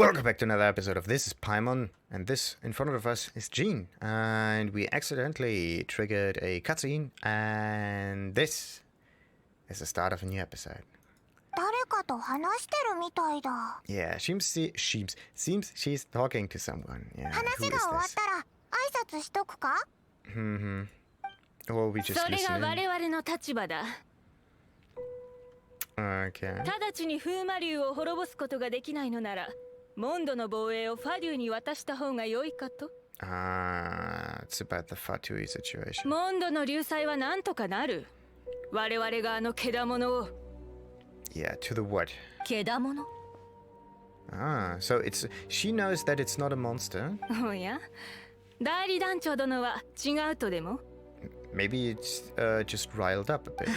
Welcome back to another episode of This is Paimon, and this in front of us is Jean, and we accidentally triggered a cutscene, and this is the start of a new episode. 誰かと話してるみたいだ。 Yeah, seems she's talking to someone. Yeah, 話が終わったら挨拶しとくか? Or we just それが listen. 我々の立場だ。 Okay. 直ちに風魔竜を滅ぼすことができないのなら、モンドの防衛をファデューに渡した方が良いかと。It's about the Fatui situation. モンドの流祭はなんとかなる。我々があのけだものを。 Yeah, to the what? けだもの? So she knows that it's not a monster. おや、代理団長殿は違うとでも? Maybe it's just riled up a bit.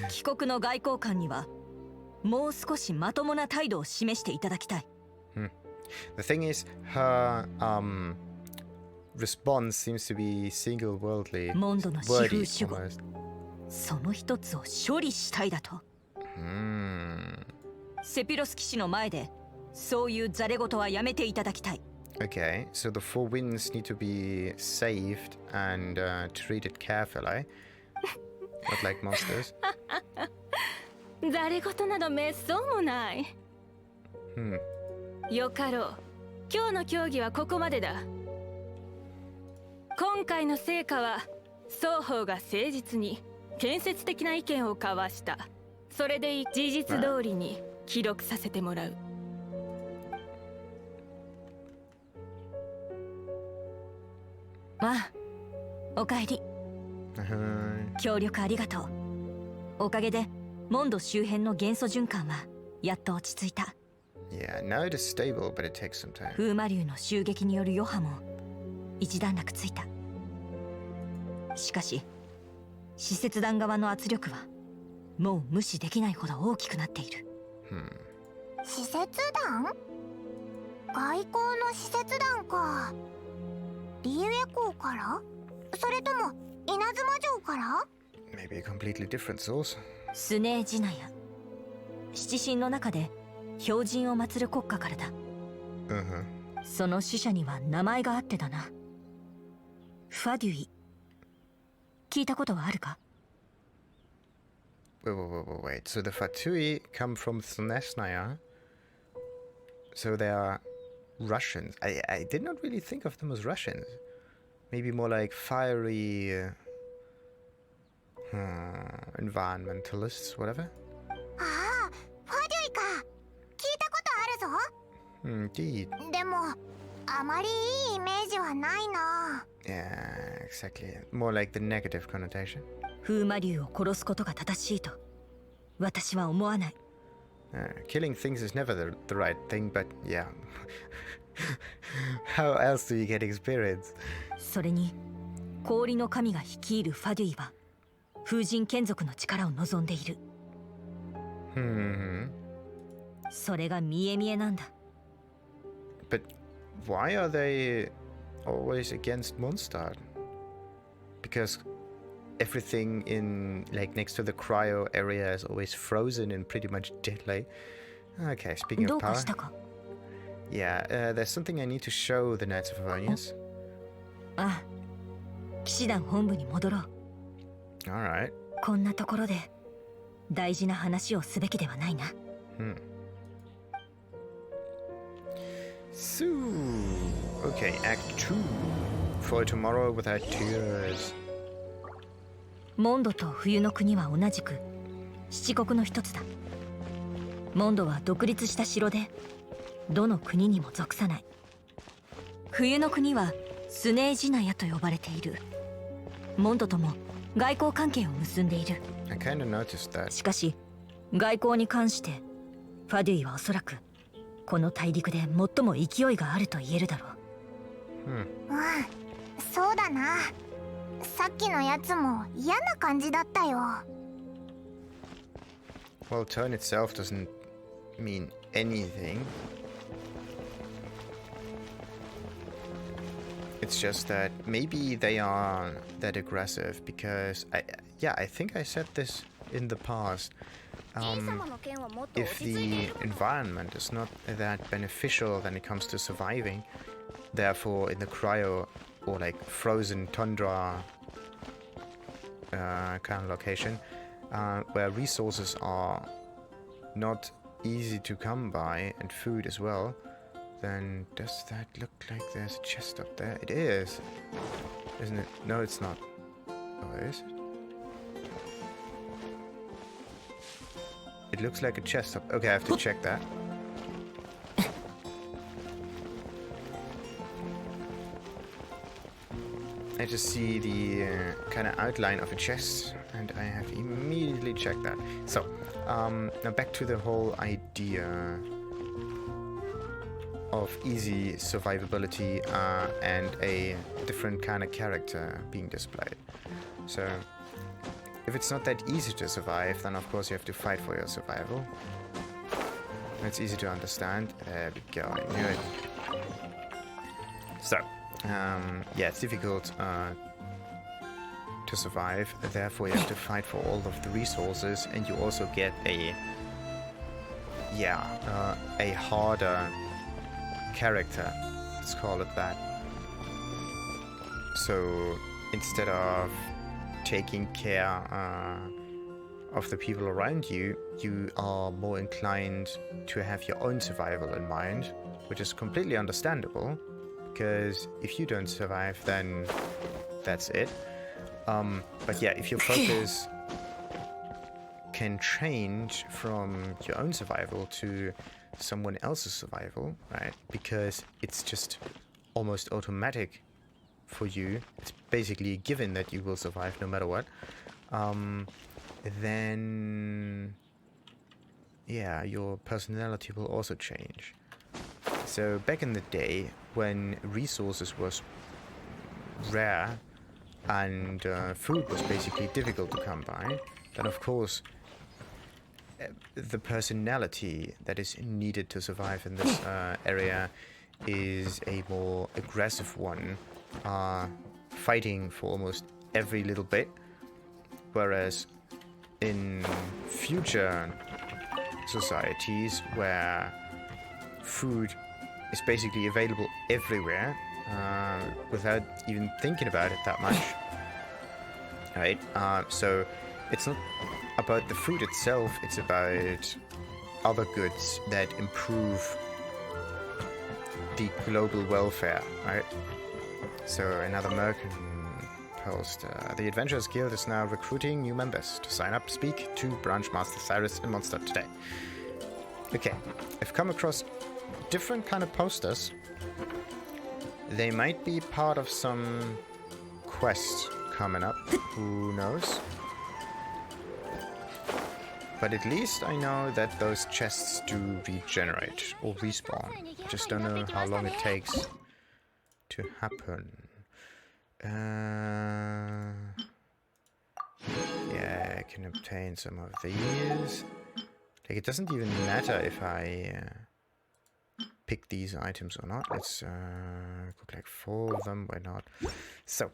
帰国の外交官にはもう少しまともな態度を示していただきたい。The thing is, her response seems to be single-worldly, モンドの四風守護 almost. その一つを処理したいだと。セピロス騎士の前でそういうザレ言はやめていただきたい。 Okay, so the four winds need to be saved and treated carefully, not like monsters. ざれ言などめっそうもない。よかろう。今日の協議はここまでだ。今回の成果は双方が誠実に建設的な意見を交わした。それで事実通りに記録させてもらう。ああ、おかえり。協力ありがとう。おかげでモンド周辺の元素循環はやっと落ち着いた。 Yeah, now it is stable, but it takes some time. 風魔竜の襲撃による余波も一段落ついた。しかし使節団側の圧力はもう無視できないほど大きくなっている。使節団? 外交の使節団か。リエ港から？それとも稲妻城から？ Maybe a completely different source. スネージナヤ、七神の中で標神を祀る国家からだ。その死者には名前があってだな。ファデュイ。聞いたことはあるか? Wait. So the Fatui come from Snesnaya. So they are Russians. I did not really think of them as Russians. Maybe more like fiery environmentalists, whatever. ああ、ファデュイか。聞いたことあるぞ。 Indeed. でもあまりいいイメージはないな。 Yeah, exactly. More like the negative connotation. 風魔竜を殺すことが正しいと私は思わない。Killing things is never the right thing, but yeah. How else do you get experience? それに氷の神が率いるファデュイは風神眷属の力を望んでいる。それが見え見えなんだ。 But why are they always against Mondstadt? Because everything in like next to the cryo area is always frozen and pretty much deadly. Okay, speaking ど of うか power. したか? Yeah, there's something I need to show the Knights of Favonius. ああ、騎士団本部に戻ろう。 Alright. こんなところで大事な話をすべきではないな。So, okay, Act 2. For tomorrow without tears. モンドと冬の国は同じく七国の一つだ。モンドは独立した城でどの国にも属さない。冬の国はスネージナヤと呼ばれている。モンドとも外交関係を結んでいる。 I kind of noticed that. しかし外交に関してファデュイはおそらくこの大陸で最も勢いがあると言えるだろう。そうだな。さっきのやつも嫌な感じだったよ。 Well, tone itself doesn't mean anything. It's just that maybe they are that aggressive because I think I said this in the past. if the environment is not that beneficial when it comes to surviving, therefore in the cryo or like frozen tundra kind of location, where resources are not easy to come by and food as well, then does that look like there's a chest up there? It is, isn't it? No, it's not. Oh, it is? It looks like a chest up. Okay, I have to check that. I just see the kind of outline of a chest, and I have immediately checked that. So, now back to the whole idea of easy survivability and a different kind of character being displayed. So, if it's not that easy to survive, then of course you have to fight for your survival. It's easy to understand. There we go, I knew it. So, yeah, it's difficult to survive, therefore you have to fight for all of the resources, and you also get a harder character, let's call it that. So instead of taking care of the people around you, you are more inclined to have your own survival in mind, which is completely understandable, because if you don't survive, then that's it. But yeah, if your focus can change from your own survival to someone else's survival, right? Because it's just almost automatic for you. It's basically a given that you will survive no matter what. Then yeah, your personality will also change. So back in the day, when resources was rare and food was basically difficult to come by, then of course the personality that is needed to survive in this area is a more aggressive one, fighting for almost every little bit, whereas in future societies where food is basically available everywhere without even thinking about it that much, right? So it's not about the food itself, it's about other goods that improve the global welfare, right? So another American post, the Adventurers Guild is now recruiting new members. To sign up, speak to Branch Master Cyrus in Mondstadt today. Okay, I've come across different kind of posters. They might be part of some quest coming up, who knows? But at least I know that those chests do regenerate or respawn. Just don't know how long it takes to happen. Yeah, I can obtain some of these. Like, it doesn't even matter if I pick these items or not. Let's cook like 4 of them, why not? So,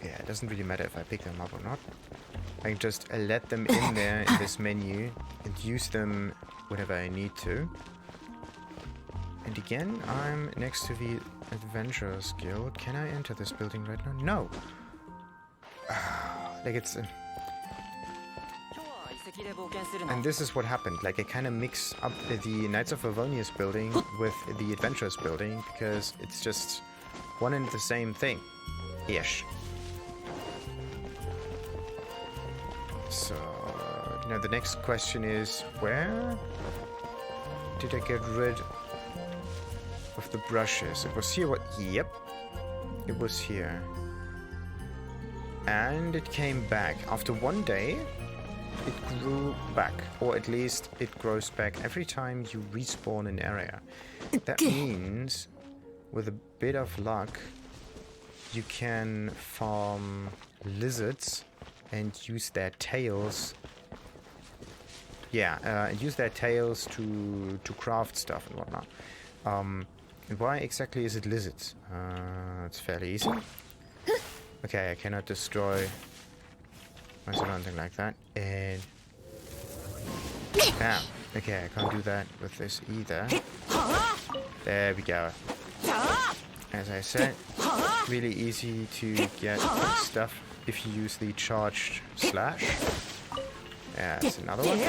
yeah, it doesn't really matter if I pick them up or not. I can just let them in there in this menu and use them whenever I need to. And again, I'm next to the Adventurers Guild. Can I enter this building right now? No! Like, it's... And this is what happened. Like, I kind of mix up the Knights of Favonius building with the Adventurers building, because it's just one and the same thing. Ish. So, now the next question is, where did I get rid of the brushes? It was here. What? Yep. It was here. And it came back. After 1 day, it grew back. Or at least it grows back every time you respawn an area. That means, with a bit of luck, you can farm lizards and use their tails. Yeah, and use their tails to craft stuff and whatnot. And why exactly is it lizards? It's fairly easy. Okay, I cannot destroy or something like that. And damn. Okay, I can't do that with this either. There we go. As I said, really easy to get stuff if you use the charged slash. Yeah, that's another one.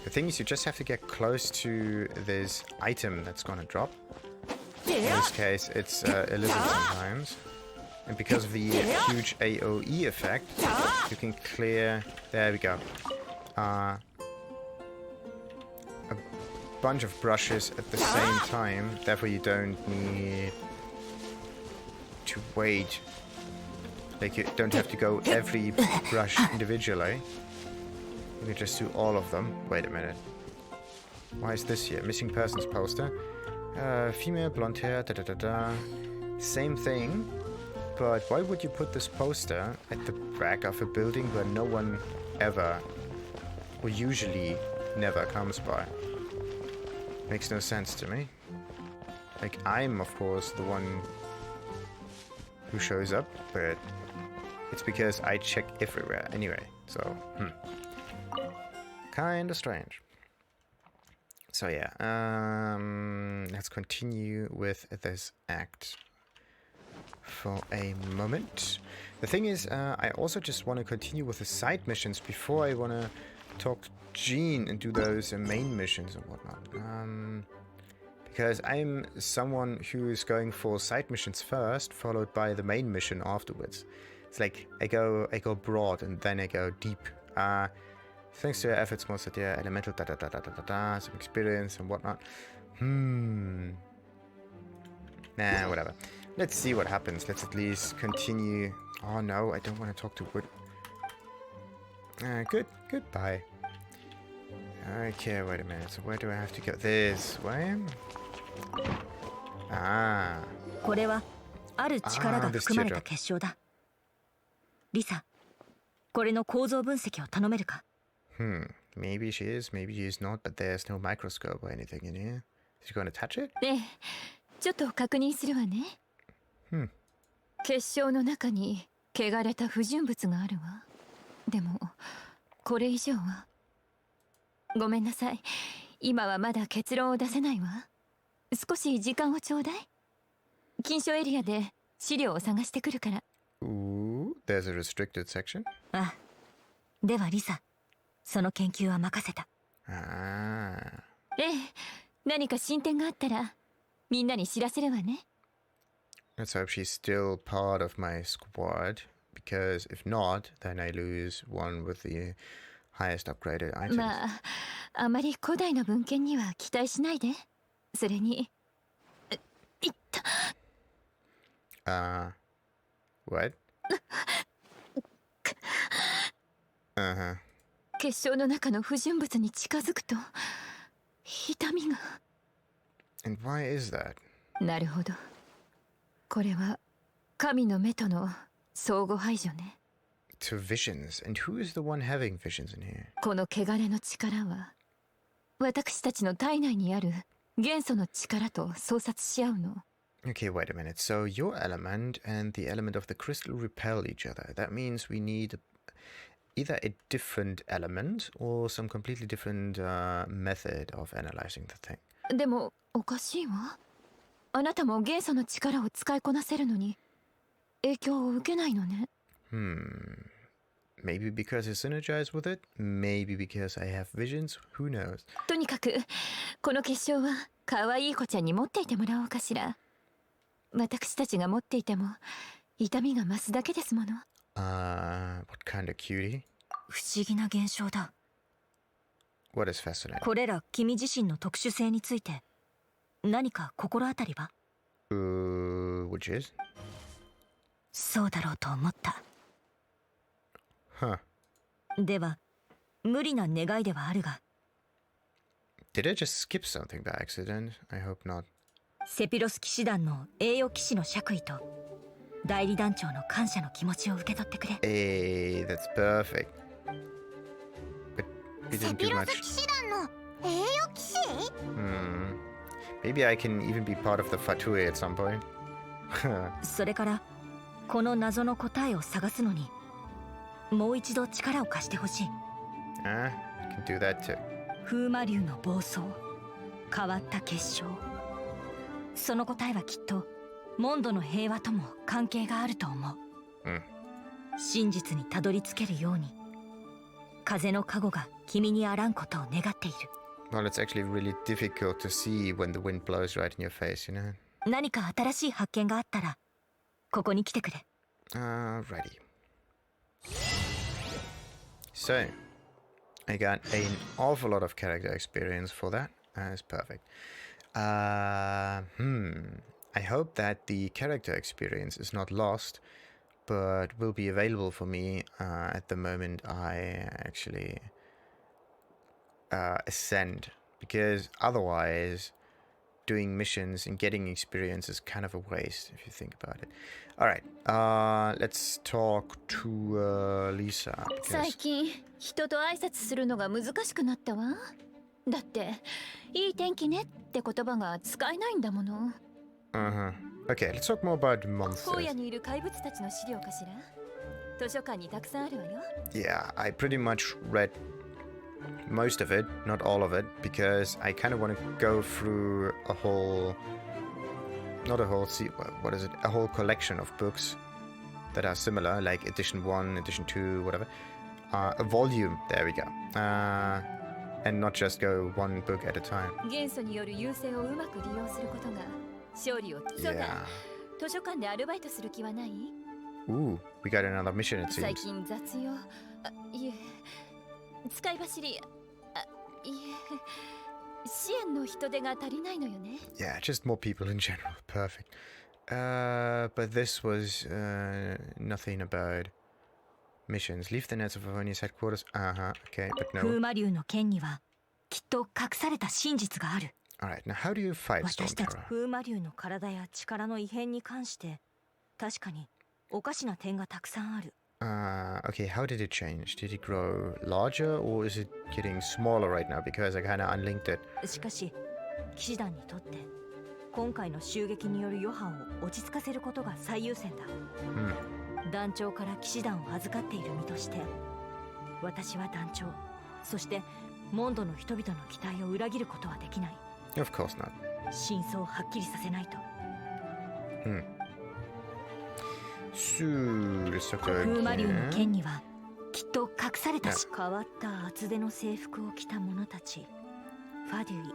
The thing is, you just have to get close to this item that's gonna drop. In this case, it's a lizard sometimes. And because of the huge AoE effect, you can clear... There we go. A bunch of brushes at the same time. Therefore, you don't need to wait. Like, you don't have to go every brush individually. You can just do all of them. Wait a minute. Why is this here? Missing persons poster. Female, blonde hair, da-da-da-da. Same thing. But why would you put this poster at the back of a building where no one ever, or usually never comes by? Makes no sense to me. Like, I'm, of course, the one who shows up, but it's because I check everywhere anyway, so, kinda strange. So yeah, let's continue with this act for a moment. The thing is, I also just want to continue with the side missions before I want to talk to Jean and do those main missions and whatnot. Because I'm someone who is going for side missions first, followed by the main mission afterwards. It's like I go broad and then I go deep. Thanks to your efforts, Mondstadt, yeah, elemental some experience and whatnot. Nah, whatever. Let's see what happens. Let's at least continue. Oh no, I don't want to talk to Wood. Goodbye. Okay, wait a minute. So where do I have to go? This way? これはある力が含まれた結晶だ。リサ、これの構造分析を頼めるか? Maybe she is, maybe she is not, but there's no microscope or anything in here. Is she going to touch it? ええ、ちょっと確認するわね。結晶の中に汚れた不純物があるわ。でもこれ以上は。ごめんなさい。今はまだ結論を出せないわ。少し時間をちょうだい。禁書エリアで資料を探してくるから。Ooh, there's a restricted section. あ、ではリサ、その研究は任せた。ええ、何か進展があったらみんなに知らせるわね。Let's hope she's still part of my squad, because if not, then I lose one with the highest upgraded items. まあ、あまり古代の文献には期待しないで。それに、いった。What? 結晶の中の不純物に近づくと痛みが。And why is that? なるほど。これは神の目との相互排除ね。To visions, and who is the one having visions in here? この汚れの力は私たちの体内にある元素の力と相殺し合うの。Okay, wait a minute. So your element and the element of the crystal repel each other. That means we need either a different element or some completely different method of analyzing the thing. でもおかしいわ。あなたも元素の力を使いこなせるのに影響を受けないのね。Maybe because I synergize with it. Maybe because I have visions. Who knows? とにかくこの結晶は可愛い子ちゃんに持っていてもらおうかしら。私たちが持っていても痛みが増すだけですもの。What kind of cutie? 不思議な現象だ。What is fascinating? これら君自身の特殊性について何か心当たりは? Which is? そうだろうと思った。Huh. では無理な願いではあるが。Did I just skip something by accident? I hope not. セピロス騎士団の栄誉騎士の爵位と代理団長の感謝の気持ちを受け取ってくれ。Hey, that's perfect. But we セ didn't ピ do ロス much. 騎士団の栄誉騎士？ Maybe I can even be part of the Fatui at some point. それからこの謎の答えを探すのにもう一度力を貸してほしい。I can do that too. 風魔竜の暴走、変わった結晶、その答えはきっとモンドの平和とも関係があると思う。真実にたどり着けるように風の加護が君にあらんことを願っている。 Well, it's actually really difficult to see when the wind blows right in your face, you know? 何か新しい発見があったらここに来てくれ。Alrighty. So, I got an awful lot of character experience for that. That's perfect. I hope that the character experience is not lost, but will be available for me at the moment I actually ascend. Because otherwise, doing missions and getting experience is kind of a waste if you think about it. Alright, let's talk to Lisa. 最近人と挨拶するのが難しくなったわ。だっていい天気ねって言葉が使えないんだもの。Okay, let's talk more about monsters. 荒野にいる怪物たちの資料かしら。図書館にたくさんあるわよ。Yeah, I pretty much read most of it, not all of it, because I kind of want to go through a whole, not a whole, what is it? A whole collection of books that are similar, like edition 1, edition 2, whatever. A volume, there we go. And not just go one book at a time. 元素による優勢をうまく利用することが勝利を。そうだ。図書館でアルバイトする気はない？ Ooh, we got another mission it 最 seems. 近雑用。いえ。使い走り。いえ。支援の人手が足りないのよね。Yeah, just more people in general. Perfect. But this was nothing about missions. Leave the nets of Avonia's headquarters. Okay, but no. 風魔竜の剣にはきっと隠された真実がある。Alright, now how do you fight 私たち Stormterror? 風魔竜の体や力の異変に関して確かにおかしな点がたくさんある。Okay, how did it change? Did it grow larger or is it getting smaller right now? Because I kind of unlinked it. しかし騎士団にとって今回の襲撃による余波を落ち着かせることが最優先だ。団長から騎士団を預かっている身として私は団長、そしてモンドの人々の期待を裏切ることはできない。 Of course not. 真相をはっきりさせないと。So, let's talk 風魔竜の again. 剣にはきっと隠されたし、変わった厚手の制服を着た者たち、ファデュイ。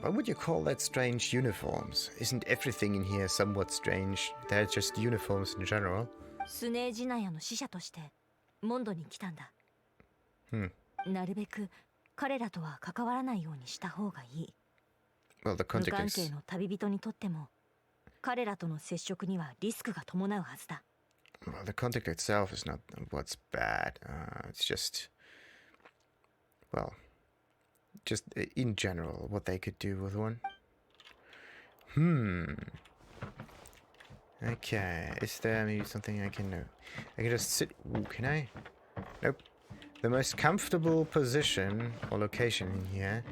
What would you call that strange uniforms? Isn't everything in here somewhat strange? They're just uniforms in general. スネージナヤの使者としてモンドに来たんだ。なるべく彼らとは関わらないようにした方がいい。Well, the 無 context 関 is... 係の旅人にとっても彼らとの接触にはリスクが伴うはずだ。Well, the context itself is not what's bad. It's just... Well... Just in general, what they could do with one. Okay, is there maybe something I can know? I can just sit... Ooh, can I? Nope. The most comfortable position or location in here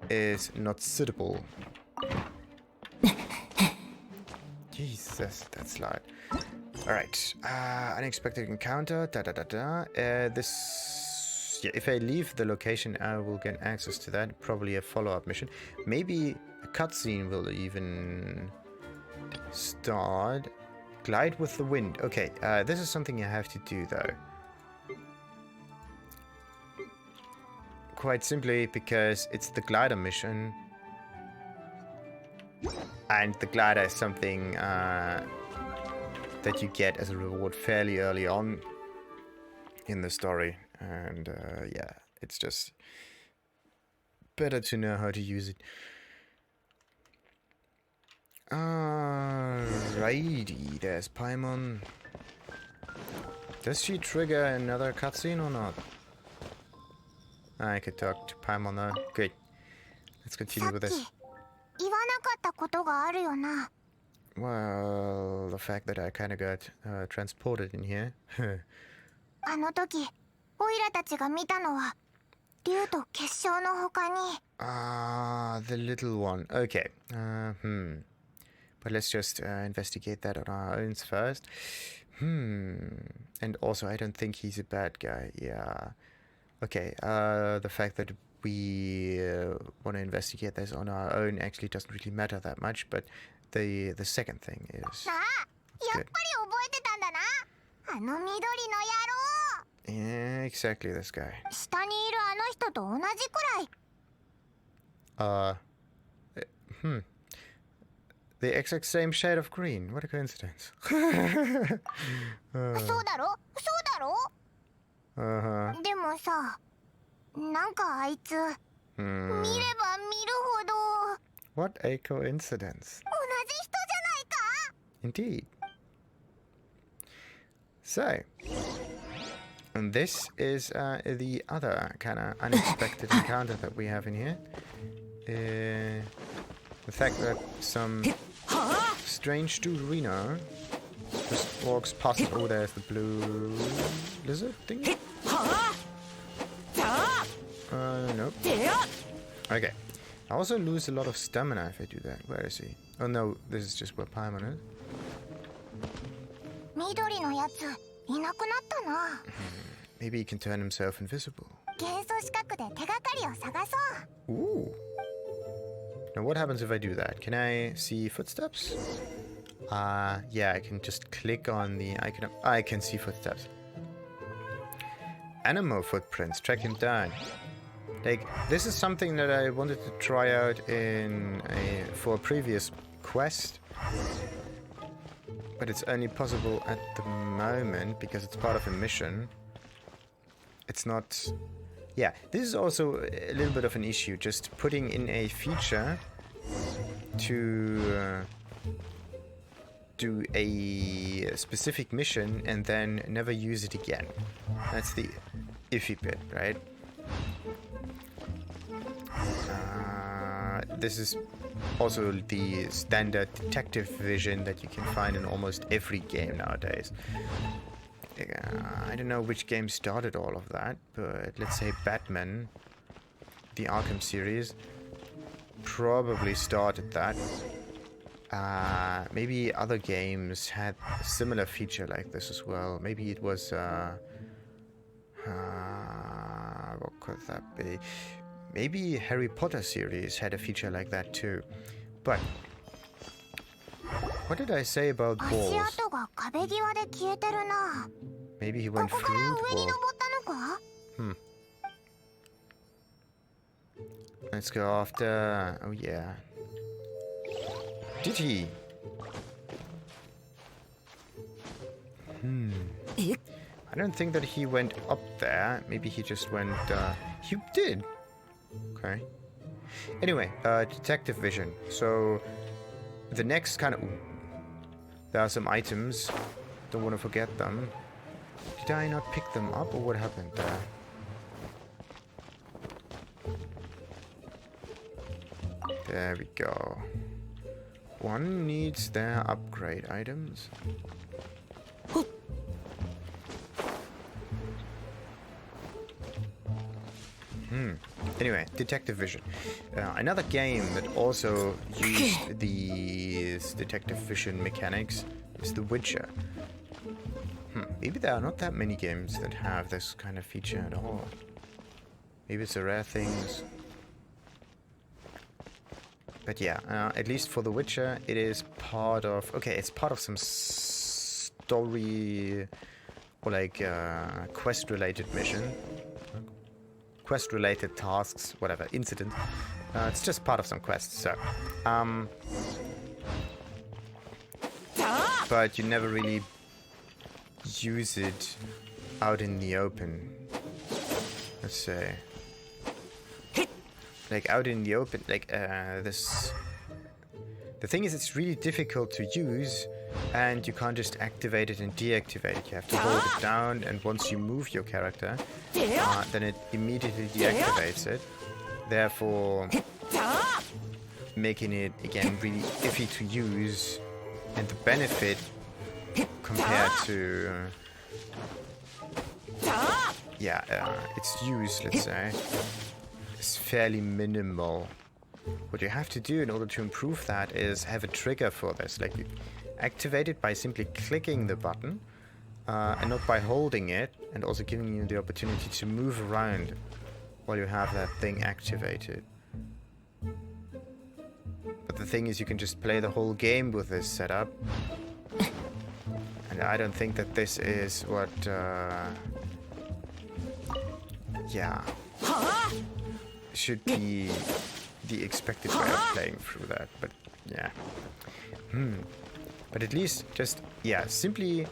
is not suitable. Jesus, that's loud. Alright, unexpected encounter, this... Yeah, if I leave the location, I will get access to that. Probably a follow-up mission. Maybe a cutscene will even start. Glide with the wind. Okay, this is something I have to do, though. Quite simply because it's the glider mission. And the glider is something that you get as a reward fairly early on in the story. And yeah, it's just better to know how to use it. Alrighty, there's Paimon. Does she trigger another cutscene or not? I could talk to Paimon now. Great. Let's continue with this. 言わなかったことがあるよな。 Well, the fact that I kind of got transported in here. あの時オイラたちが見たのは竜と結晶の他に。 The little one. Okay. But let's just investigate that on our own first. And also, I don't think he's a bad guy. Yeah. Okay. The fact that we want to investigate this on our own actually doesn't really matter that much. But the second thing is ああ、やっぱり覚えてたんだな。あの緑の野郎。 yeah, exactly this guy. 下にいるあの人と同じくらい。 The exact same shade of green. What a coincidence. そうだろ、そうだろ。 Uh-huh. でもさ、なんかあいつ、見れば見るほど What a coincidence. 同じ人じゃないか。 Indeed. So, and this is the other kind of unexpected encounter that we have in here. The fact that some strange dude Reno just walks past. Oh, there's the blue lizard thing. Nope. Okay. I also lose a lot of stamina if I do that. Where is he? Oh no, this is just where Paimon is. 緑のやつ、いなくなったな。 Maybe he can turn himself invisible. 元素四角で手がかりを探そう。 Ooh. Now what happens if I do that? Can I see footsteps? Yeah, I can just click on the icon. I can see footsteps. Animal footprints. Track him down. Like, this is something that I wanted to try out for a previous quest. But it's only possible at the moment because it's part of a mission. It's not... Yeah, this is also a little bit of an issue. Just putting in a feature to do a specific mission and then never use it again. That's the iffy bit, right? This is also the standard detective vision that you can find in almost every game nowadays. I don't know which game started all of that, but let's say Batman, the Arkham series, probably started that. Maybe other games had a similar feature like this as well. Maybe it was, what could that be? Maybe Harry Potter series had a feature like that too. But what did I say about 足 balls? 跡が壁際で消えてるな。 Maybe he こ went こ through から the 上に wall. 登ったのか？ Let's go after... Oh yeah. Did he? I don't think that he went up there. Maybe he just went... He did. Okay. Anyway, detective vision. So, the next kind of... Ooh. There are some items. Don't want to forget them. Did I not pick them up, or what happened there? There we go. One needs their upgrade items. Anyway, detective vision. Another game that also used these detective vision mechanics is The Witcher. Maybe there are not that many games that have this kind of feature at all. Maybe it's a rare thing. But yeah, at least for The Witcher, it is part of... Okay, it's part of some story or like quest-related mission. Quest-related tasks, whatever, incident. It's just part of some quests, so... but you never really use it out in the open. Let's say... Like, out in the open, like, this... The thing is, it's really difficult to use, and you can't just activate it and deactivate it. You have to hold it down, and once you move your character, then it immediately deactivates it. Therefore, making it, again, really iffy to use, and the benefit compared to... yeah, its use, let's say, is fairly minimal. What you have to do in order to improve that is have a trigger for this. Like, you activate it by simply clicking the button, and not by holding it, and also giving you the opportunity to move around while you have that thing activated. But the thing is, you can just play the whole game with this setup. And I don't think that this is what, yeah, should be the expected way of playing through that. But, yeah. But at least just, yeah, simply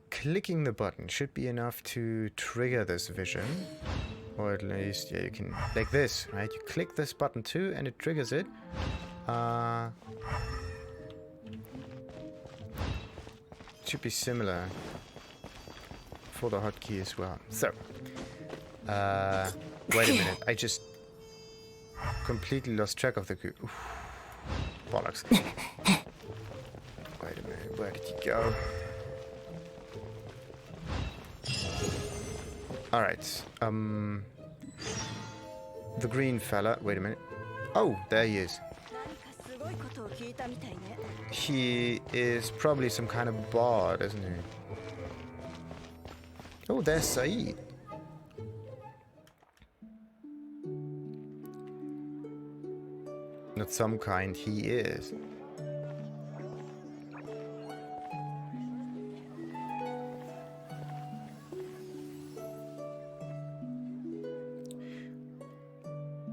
clicking the button should be enough to trigger this vision. Or at least, yeah, you can, like this, right? You click this button too, and it triggers it. Should be similar for the hotkey as well. So, wait a minute. I just completely lost track of the cube. Bollocks. Wait a minute. Where did he go? Alright. The green fella. Wait a minute. Oh, there he is. He is probably some kind of bard, isn't he? Oh, there's Saeed. Not some kind, he is.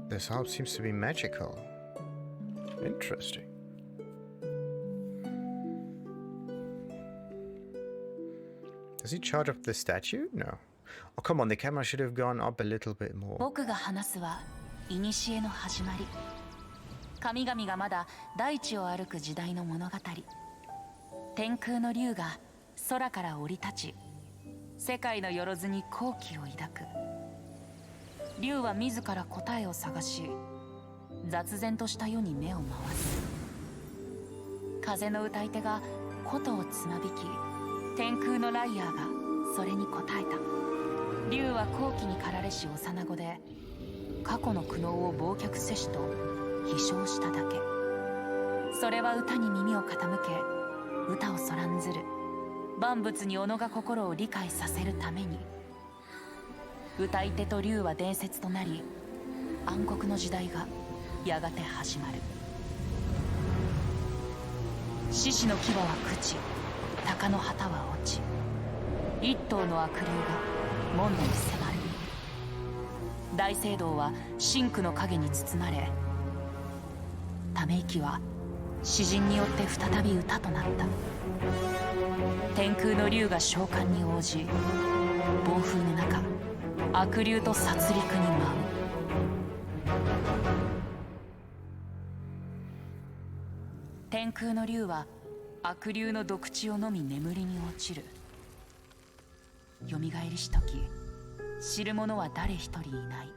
This harp seems to be magical. Interesting. Does he charge up the statue? No. Oh, come on, the camera should have gone up a little bit more. 僕が話すは古の始まり。神々がまだ大地を歩く時代の物語。天空の竜が空から降り立ち、世界のよろずに好奇を抱く。竜は自ら答えを探し、雑然とした世に目を回す。風の歌い手が琴をつまびき、天空のライアーがそれに応えた。竜は好奇に駆られし幼子で、過去の苦悩を忘却せしと飛翔しただけ。それは歌に耳を傾け、歌をそらんずる万物に己が心を理解させるために。歌い手と竜は伝説となり、暗黒の時代がやがて始まる。獅子の牙は朽ち、鷹の旗は落ち、一頭の悪竜が門戸に迫る。大聖堂は真紅の影に包まれ、ため息は詩人によって再び歌となった。天空の竜が召喚に応じ、暴風の中悪竜と殺戮に舞う。天空の竜は悪竜の毒血を飲み眠りに落ちる。よみがえりし時、知る者は誰一人いない。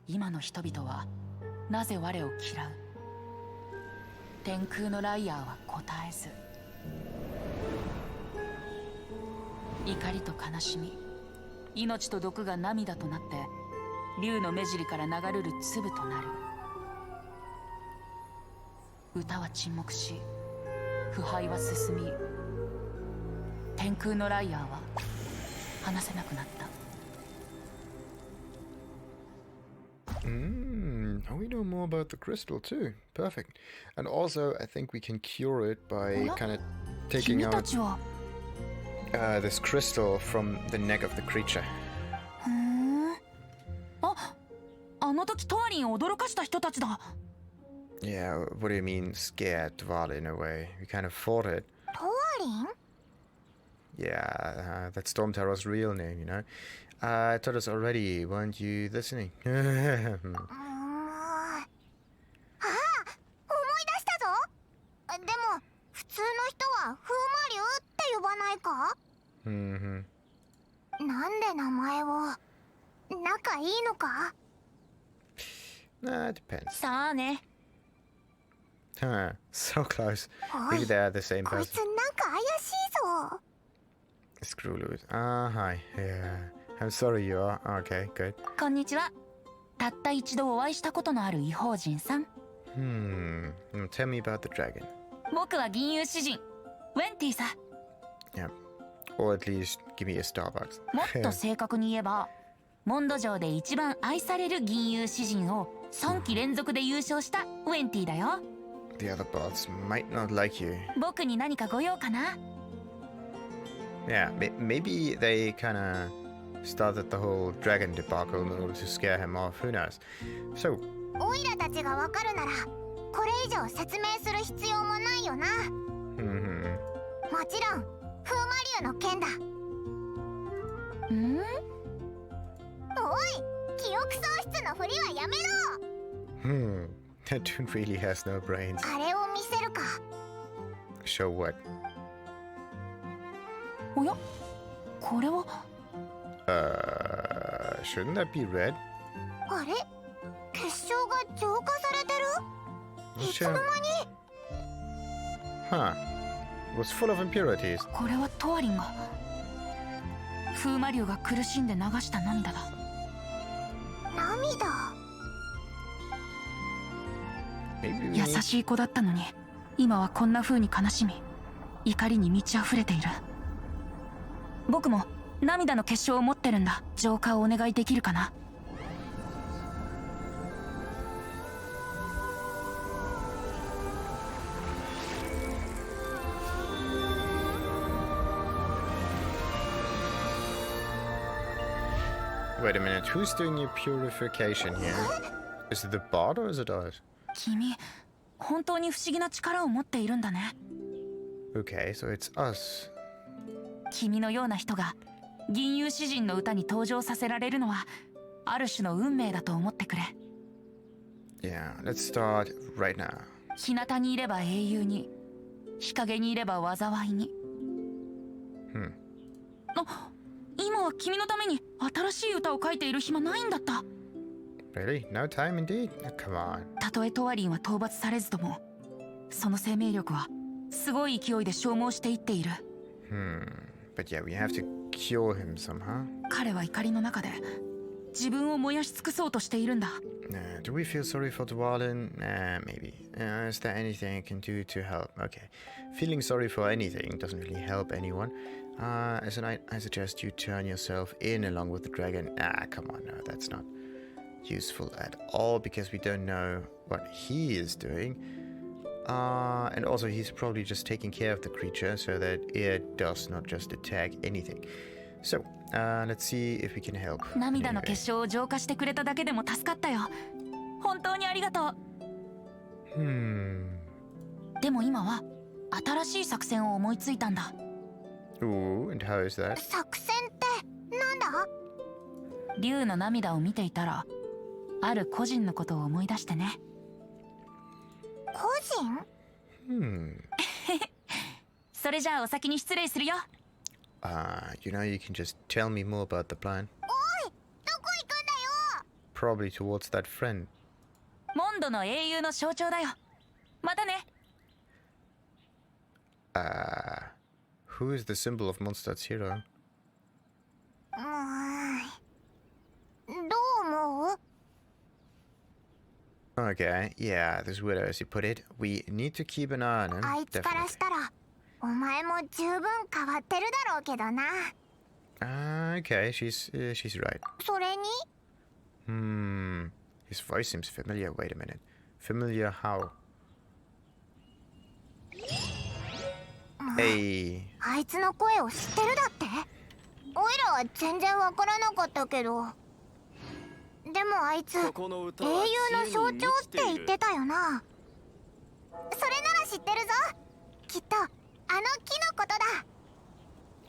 今の人々はなぜ我を嫌う？天空のライアーは答えず。怒りと悲しみ、命と毒が涙となって竜の目尻から流れる粒となる。歌は沈黙し、腐敗は進み、天空のライアーは話せなくなった。Now we know more about the crystal too. Perfect. And also, I think we can cure it by kind of taking out this crystal from the neck of the creature. あの時トワリンを驚かした人たちだ。Yeah, what do you mean scared Dvalin in a way? We kind of fought it. Dvalin? Yeah, that's Storm Terror's real name, you know. I told us already, weren't you listening? 思い出したぞ。でも普通の人は風魔竜って呼ばないか？なんで名前を？仲いいのか？ Nah, it depends. さあね。Huh, so close. Maybe they are the same こい person. つなんか怪しいぞ。Screw loose. Ah, hi. Yeah. I'm sorry you are. Okay, good. こんにちは。たった一度お会いしたことのある異邦人さん。Tell me about the dragon. 僕は銀融詩人、ウェンティさ。Yeah. Or at least give me a Starbucks. もっと正確に言えば、モンド城で一番愛される銀融詩人を3期連続で優勝したウェンティだよ。The other bots might not like you. 僕に何かご用かな？ Yeah, maybe they kinda started the whole dragon debacle in order to scare him off. Who knows? So, オイラたちがわかるならこれ以上説明する必要もないよな。もちろん風魔竜の剣だ。おい、記憶喪失のふりはやめろ。that dude really has no brains. あれを見せるか。 Show what? おや？これはshouldn't that be red? あれ、結晶が浄化されてる？いつの間に？ Huh. It was full of impurities. これはトワリンが風魔竜が苦しんで流した涙だ。涙。Maybe we 優 need... しい子だったのに今はこんな風に悲しみ怒りに満ち溢れている。僕も涙の結晶を持ってるんだ。浄化をお願いできるかな？ Wait a minute, who's doing your purification here? Is it the bot or is it us? 君、本当に不思議な力を持っているんだね。 Okay, so it's us. 君のような人が銀融詩人の歌に登場させられるのはある種の運命だと思ってくれ。 Yeah, let's start right now. 日向にいれば英雄に、日陰にいれば災いに。今は君のために新しい歌を書いている暇ないんだった。 Really? No time indeed? Come on. たとえトワリンは討伐されずとも、その生命力はすごい勢いで消耗していっている。But yeah, we have to cure him somehow. 彼は怒りの中で自分を燃やし尽くそうとしているんだ。Do we feel sorry for Dvalin? Maybe. Is there anything I can do to help? Okay. Feeling sorry for anything doesn't really help anyone. As a knight, I suggest you turn yourself in along with the dragon. Come on, no, that's not useful at all because we don't know what he is doing. And also he's probably just taking care of the creature so that it does not just attack anything. So, let's see if we can help. 涙の結晶を浄化してくれただけでも助かったよ。本当にありがとう。でも今は新しい作戦を思いついたんだ。Ooh, and how is that? 作戦ってなんだ？竜の涙を見ていたら、ある個人のことを思い出してね。個人？それじゃあお先に失礼するよ。You know, you can just tell me more about the plan. おい、どこ行くんだよ。 Probably towards that friend. モンドの英雄の象徴だよ。またね。Who is the symbol of Mondstadt's hero? どう思う？ Okay, yeah, this widow, as you put it. We need to keep an eye on him. あいつからしたらお前も十分変わってるだろうけどな。Okay, she's right. それに？ His voice seems familiar. Wait a minute. Familiar how? Hey. あいつの声を知ってるだって？おいらは全然わからなかったけど。でもあいつ英雄の象徴って言ってたよな。それなら知ってるぞ。きっとあの木のことだ。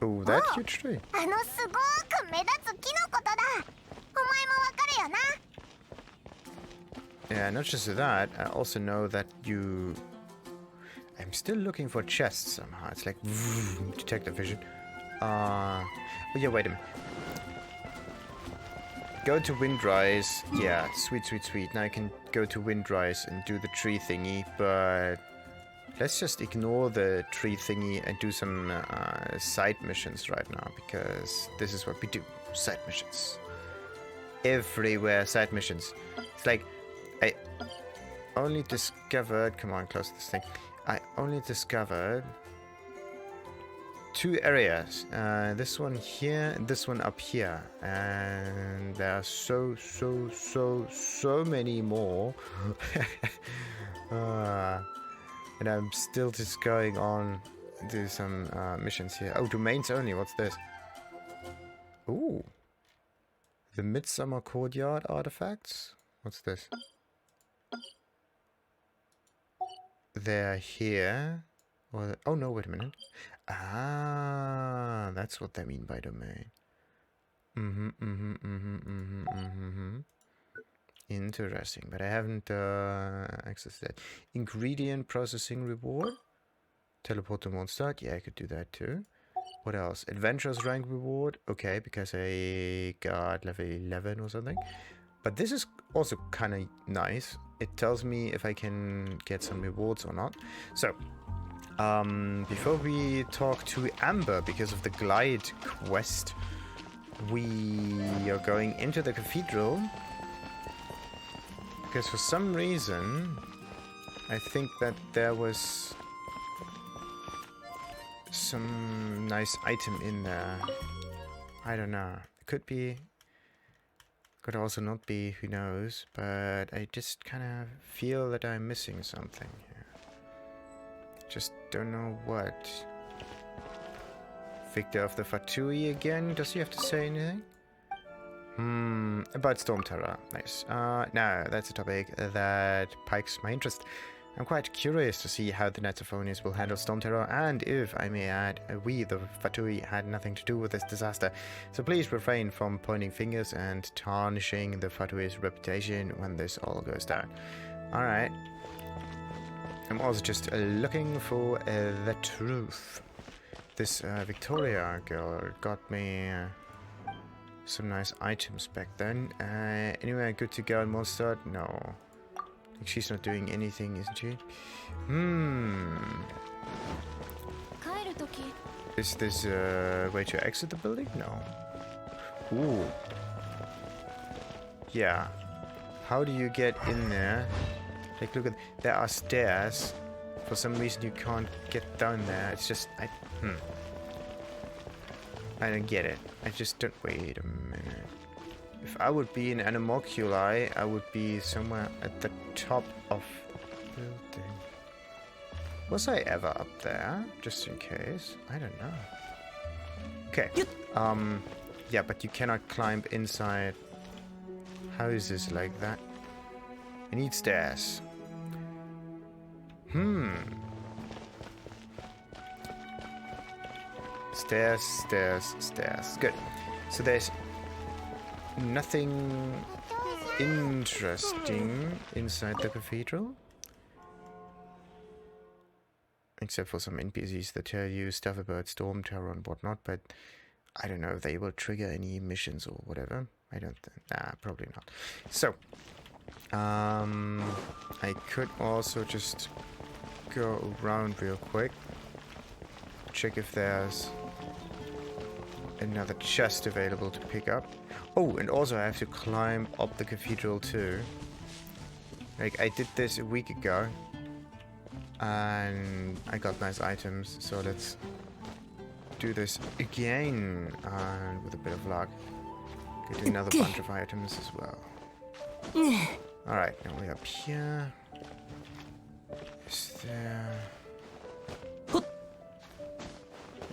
Oh, that huge tree. あのすごく目立つ木のことだ。お前もわかるよな。 Yeah, not just that. I also know that you. I'm still looking for chests somehow. It's like detective vision. Oh yeah, wait a minute. Go to Windrise. Yeah, sweet. Now I can go to Windrise and do the tree thingy, but let's just ignore the tree thingy and do some side missions right now, because this is what we do. Side missions. Everywhere side missions. It's like, I only discovered... Come on, close this thing. I only discovered 2 areas. This one here and this one up here. And there are so many more. And I'm still just going on do some missions here. Oh, domains only. What's this? Ooh. The Midsummer Courtyard artifacts? What's this? They're here. Or oh no, wait a minute. Ah, that's what they mean by domain. Interesting, but I haven't accessed that. Ingredient processing reward. Teleport to Mondstadt. Yeah, I could do that too. What else? Adventurers rank reward. Okay, because I got level 11 or something. But this is also kind of nice. It tells me if I can get some rewards or not. So, before we talk to Amber, because of the glide quest, we are going into the cathedral. Because for some reason, I think that there was some nice item in there. I don't know. It could be, could also not be, who knows. But I just kind of feel that I'm missing something here. Just don't know what. Victor of the Fatui again? Does he have to say anything? About Storm Terror. Nice. No, that's a topic that piques my interest. I'm quite curious to see how the Netophonians will handle Storm Terror, and if I may add, we, the Fatui, had nothing to do with this disaster. So please refrain from pointing fingers and tarnishing the Fatui's reputation when this all goes down. Alright. I'm also just looking for the truth. This Victoria girl got me some nice items back then. Anyway, good to go in Mondstadt? No. She's not doing anything, isn't she? Is this a way to exit the building? No. Ooh. Yeah. How do you get in there? Like, look at... There are stairs. For some reason you can't get down there. It's just... I don't get it. I just don't... Wait a minute. If I would be in Animalculi, I would be somewhere at the top of the building. Was I ever up there? Just in case. I don't know. Okay. Yeah, but you cannot climb inside houses like that. I need stairs. Stairs, stairs, stairs. Good. So there's nothing interesting inside the cathedral. Except for some NPCs that tell you stuff about Storm Terror and whatnot, but I don't know if they will trigger any missions or whatever. I don't think. Nah, probably not. So, I could also just go around real quick. Check if there's another chest available to pick up. Oh, and also I have to climb up the cathedral too. Like, I did this a week ago. And I got nice items, so let's do this again. And with a bit of luck, get another bunch of items as well. Alright, now we're up here. Is there...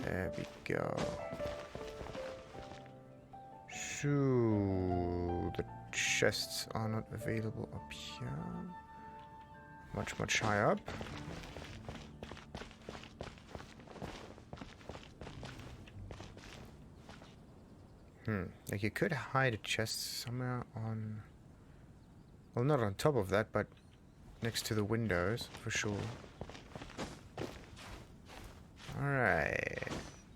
There we go. So the chests are not available up here. Much higher up. Like you could hide a chest somewhere on... Well, not on top of that, but next to the windows, for sure. Alright.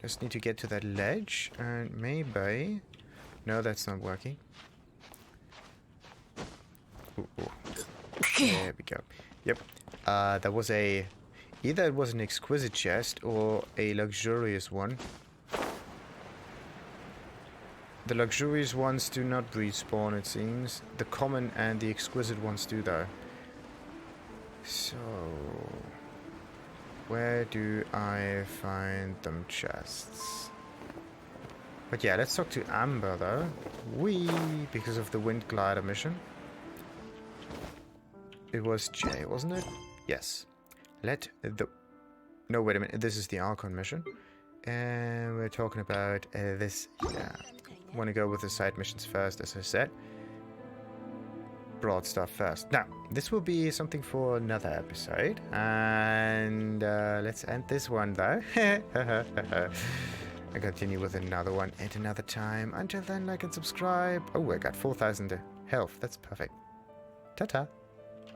Just need to get to that ledge, and maybe... No, that's not working. Ooh. There we go. Yep. There was a Either it was an exquisite chest or a luxurious one. The luxurious ones do not respawn, it seems. The common and the exquisite ones do, though. So, where do I find them chests? But yeah, let's talk to Amber, though. Because of the Wind Glider mission. It was J, wasn't it? Yes. No, wait a minute. This is the Archon mission. And we're talking about this. Yeah. Want to go with the side missions first, as I said. Broad stuff first. Now, this will be something for another episode. And let's end this one, though. I continue with another one at another time. Until then, like and subscribe. Oh, I got 4,000 health. That's perfect. Ta-ta.